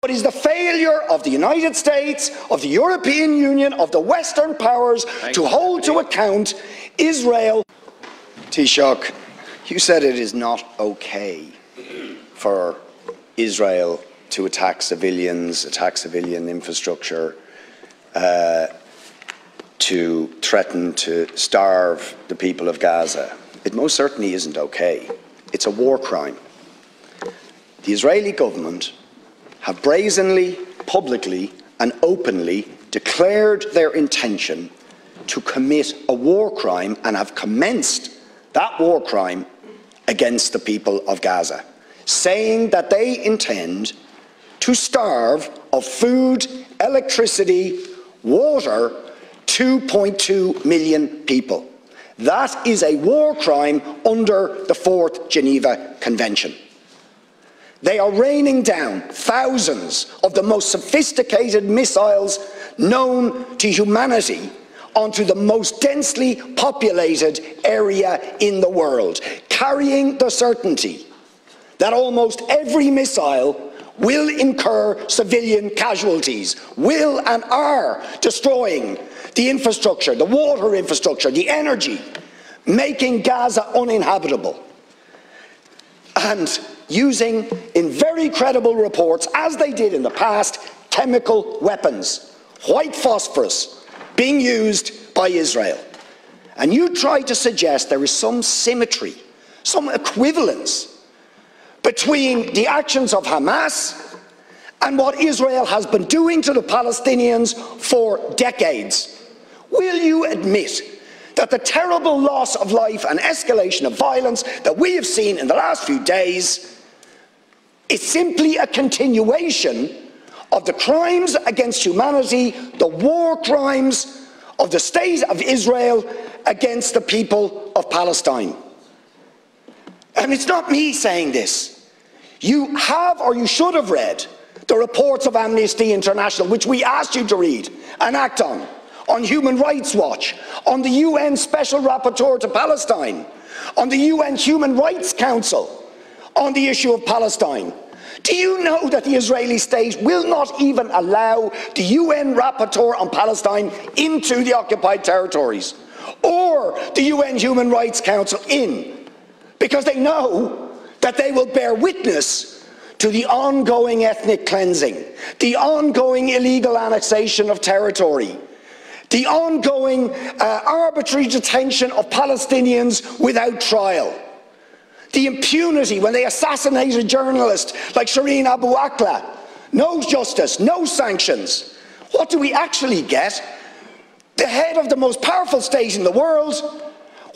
But is the failure of the United States, of the European Union, of the Western powers to hold to account Israel. Taoiseach, you said it is not okay for Israel to attack civilians, attack civilian infrastructure, to threaten to starve the people of Gaza. It most certainly isn't okay. It's a war crime. The Israeli government have brazenly, publicly and openly declared their intention to commit a war crime and have commenced that war crime against the people of Gaza, saying that they intend to starve of food, electricity, water 2.2 million people. That is a war crime under the 4th Geneva Convention. They are raining down thousands of the most sophisticated missiles known to humanity onto the most densely populated area in the world, carrying the certainty that almost every missile will incur civilian casualties, will and are destroying the infrastructure, the water infrastructure, the energy, making Gaza uninhabitable. And using, in very credible reports, as they did in the past, chemical weapons, white phosphorus, being used by Israel. And you try to suggest there is some symmetry, some equivalence between the actions of Hamas and what Israel has been doing to the Palestinians for decades. Will you admit that the terrible loss of life and escalation of violence that we have seen in the last few days is simply a continuation of the crimes against humanity, the war crimes of the state of Israel against the people of Palestine? And it's not me saying this. You have, or you should have read, the reports of Amnesty International, which we asked you to read and act on Human Rights Watch, on the UN Special Rapporteur to Palestine, on the UN Human Rights Council, on the issue of Palestine. Do you know that the Israeli state will not even allow the UN Rapporteur on Palestine into the occupied territories, or the UN Human Rights Council in, because they know that they will bear witness to the ongoing ethnic cleansing, the ongoing illegal annexation of territory, the ongoing arbitrary detention of Palestinians without trial, the impunity when they assassinate a journalist like Shireen Abu Akleh. No justice, no sanctions. What do we actually get? The head of the most powerful state in the world,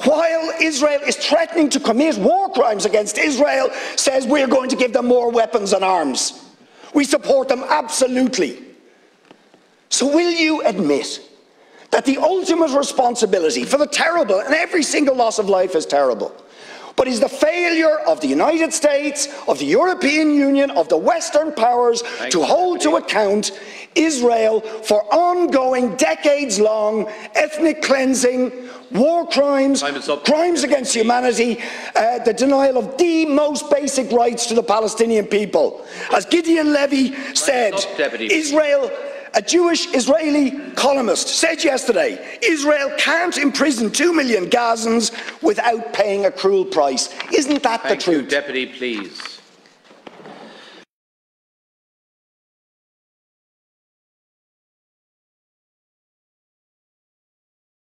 while Israel is threatening to commit war crimes against Israel, says we're going to give them more weapons and arms. We support them absolutely. So will you admit that the ultimate responsibility for the terrible, and every single loss of life is terrible, but is the failure of the United States, of the European Union, of the Western powers to hold to account Israel for ongoing, decades-long ethnic cleansing, war crimes, crimes against humanity, the denial of the most basic rights to the Palestinian people? As Gideon Levy said, Israel, a Jewish Israeli columnist, said yesterday, Israel can't imprison 2 million Gazans without paying a cruel price. Isn't that the truth? Deputy, please.